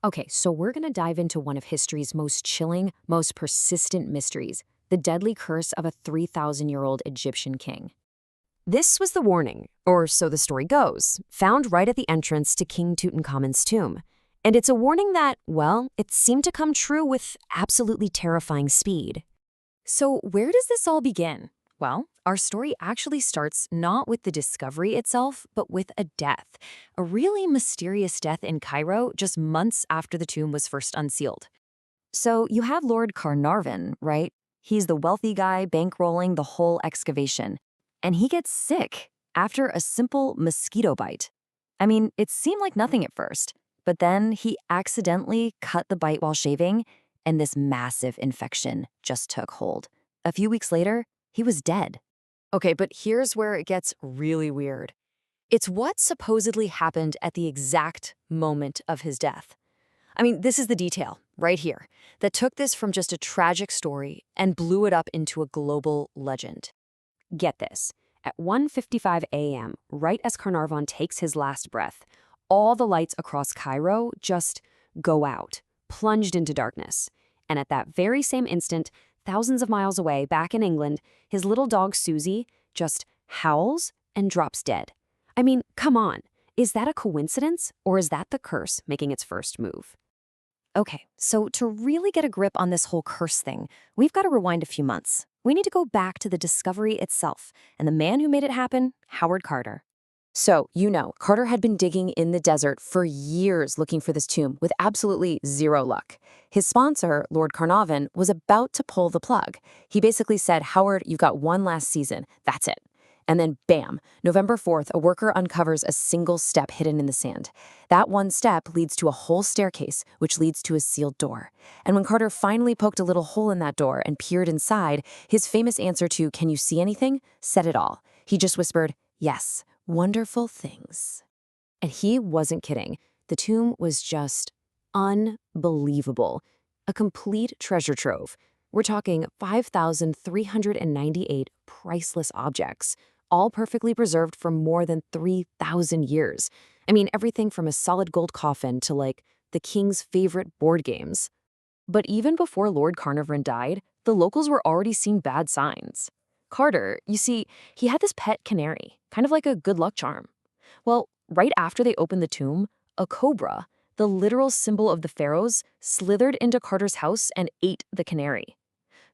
Okay, so we're going to dive into one of history's most chilling, most persistent mysteries, the deadly curse of a 3,000-year-old Egyptian king. This was the warning, or so the story goes, found right at the entrance to King Tutankhamun's tomb. And it's a warning that, well, it seemed to come true with absolutely terrifying speed. So, where does this all begin? Well, our story actually starts not with the discovery itself, but with a death. A really mysterious death in Cairo just months after the tomb was first unsealed. So, you have Lord Carnarvon, right? He's the wealthy guy bankrolling the whole excavation. And he gets sick after a simple mosquito bite. I mean, it seemed like nothing at first, but then he accidentally cut the bite while shaving, and this massive infection just took hold. A few weeks later, he was dead. Okay, but here's where it gets really weird. It's what supposedly happened at the exact moment of his death. I mean, this is the detail, right here, that took this from just a tragic story and blew it up into a global legend. Get this. At 1:55 a.m., right as Carnarvon takes his last breath, all the lights across Cairo just go out, plunged into darkness. And at that very same instant, thousands of miles away, back in England, his little dog Susie just howls and drops dead. I mean, come on. Is that a coincidence, or is that the curse making its first move? Okay, so to really get a grip on this whole curse thing, we've got to rewind a few months. We need to go back to the discovery itself, and the man who made it happen, Howard Carter. So, Carter had been digging in the desert for years looking for this tomb with absolutely zero luck. His sponsor, Lord Carnarvon, was about to pull the plug. He basically said, Howard, you've got one last season. That's it. And then, bam, November 4th, a worker uncovers a single step hidden in the sand. That one step leads to a whole staircase, which leads to a sealed door. And when Carter finally poked a little hole in that door and peered inside, his famous answer to, "Can you see anything?" said it all. He just whispered, "Yes, wonderful things." And he wasn't kidding. The tomb was just unbelievable. A complete treasure trove. We're talking 5,398 priceless objects, all perfectly preserved for more than 3,000 years. I mean, everything from a solid gold coffin to, like, the king's favorite board games. But even before Lord Carnarvon died, the locals were already seeing bad signs. Carter, you see, he had this pet canary, kind of like a good luck charm. Well, right after they opened the tomb, a cobra, the literal symbol of the pharaohs, slithered into Carter's house and ate the canary.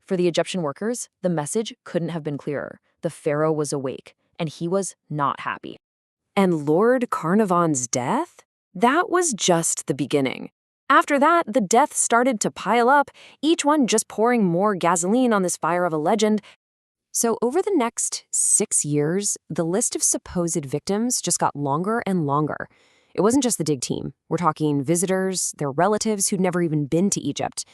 For the Egyptian workers, the message couldn't have been clearer. The pharaoh was awake, and he was not happy. And Lord Carnarvon's death? That was just the beginning. After that, the deaths started to pile up, each one just pouring more gasoline on this fire of a legend. So over the next 6 years, the list of supposed victims just got longer and longer. It wasn't just the dig team. We're talking visitors, their relatives who'd never even been to Egypt.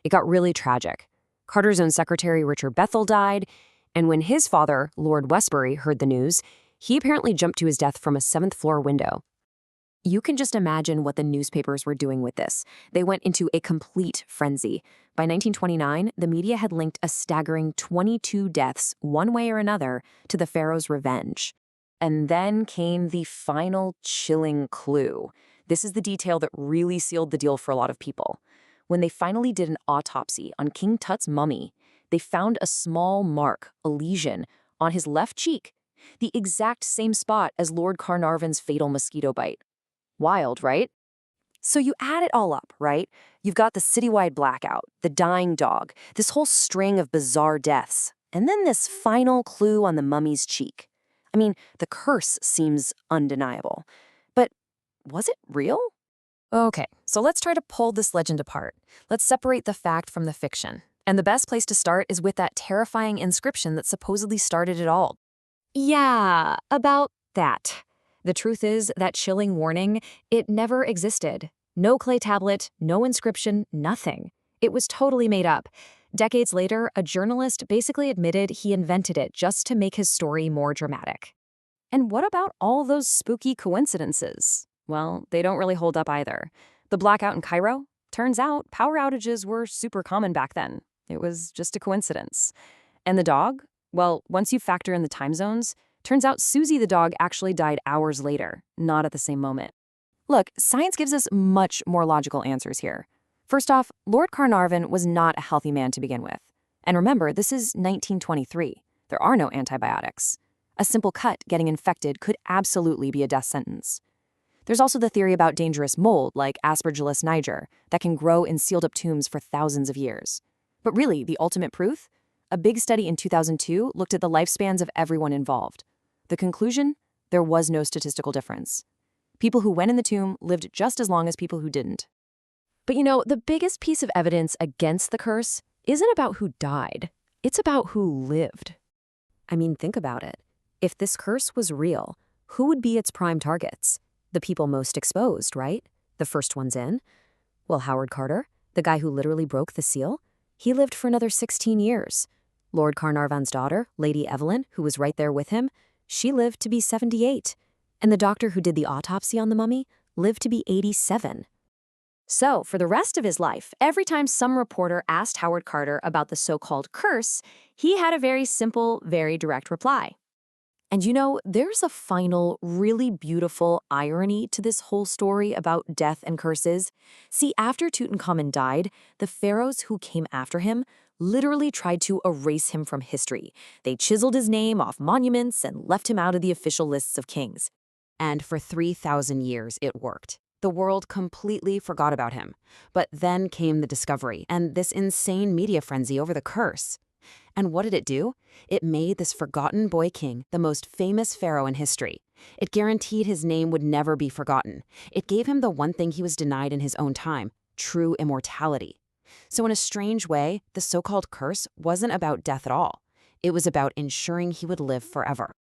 It got really tragic. Carter's own secretary, Richard Bethel, died, and when his father, Lord Westbury, heard the news, he apparently jumped to his death from a seventh-floor window. You can just imagine what the newspapers were doing with this. They went into a complete frenzy. By 1929, the media had linked a staggering 22 deaths, one way or another, to the pharaoh's revenge. And then came the final chilling clue. This is the detail that really sealed the deal for a lot of people. When they finally did an autopsy on King Tut's mummy, they found a small mark, a lesion, on his left cheek, the exact same spot as Lord Carnarvon's fatal mosquito bite. Wild, right? So you add it all up, right? You've got the citywide blackout, the dying dog, this whole string of bizarre deaths, and then this final clue on the mummy's cheek. I mean, the curse seems undeniable. But was it real? Okay, so let's try to pull this legend apart. Let's separate the fact from the fiction. And the best place to start is with that terrifying inscription that supposedly started it all. Yeah, about that. The truth is, that chilling warning, it never existed. No clay tablet, no inscription, nothing. It was totally made up. Decades later, a journalist basically admitted he invented it just to make his story more dramatic. And what about all those spooky coincidences? Well, they don't really hold up either. The blackout in Cairo? Turns out power outages were super common back then. It was just a coincidence. And the dog? Well, once you factor in the time zones, turns out Susie the dog actually died hours later, not at the same moment. Look, science gives us much more logical answers here. First off, Lord Carnarvon was not a healthy man to begin with. And remember, this is 1923. There are no antibiotics. A simple cut getting infected could absolutely be a death sentence. There's also the theory about dangerous mold, like Aspergillus niger, that can grow in sealed-up tombs for thousands of years. But really, the ultimate proof? A big study in 2002 looked at the lifespans of everyone involved. The conclusion? There was no statistical difference. People who went in the tomb lived just as long as people who didn't. But the biggest piece of evidence against the curse isn't about who died. It's about who lived. I mean, think about it. If this curse was real, who would be its prime targets? The people most exposed, right? The first ones in? Well, Howard Carter, the guy who literally broke the seal, he lived for another 16 years. Lord Carnarvon's daughter, Lady Evelyn, who was right there with him, she lived to be 78. And the doctor who did the autopsy on the mummy lived to be 87. So, for the rest of his life, every time some reporter asked Howard Carter about the so-called curse, he had a very simple, very direct reply. And there's a final, really beautiful irony to this whole story about death and curses. See, after Tutankhamun died, the pharaohs who came after him literally tried to erase him from history. They chiseled his name off monuments and left him out of the official lists of kings. And for 3,000 years, it worked. The world completely forgot about him. But then came the discovery and this insane media frenzy over the curse. And what did it do? It made this forgotten boy king the most famous pharaoh in history. It guaranteed his name would never be forgotten. It gave him the one thing he was denied in his own time, true immortality. So in a strange way, the so-called curse wasn't about death at all. It was about ensuring he would live forever.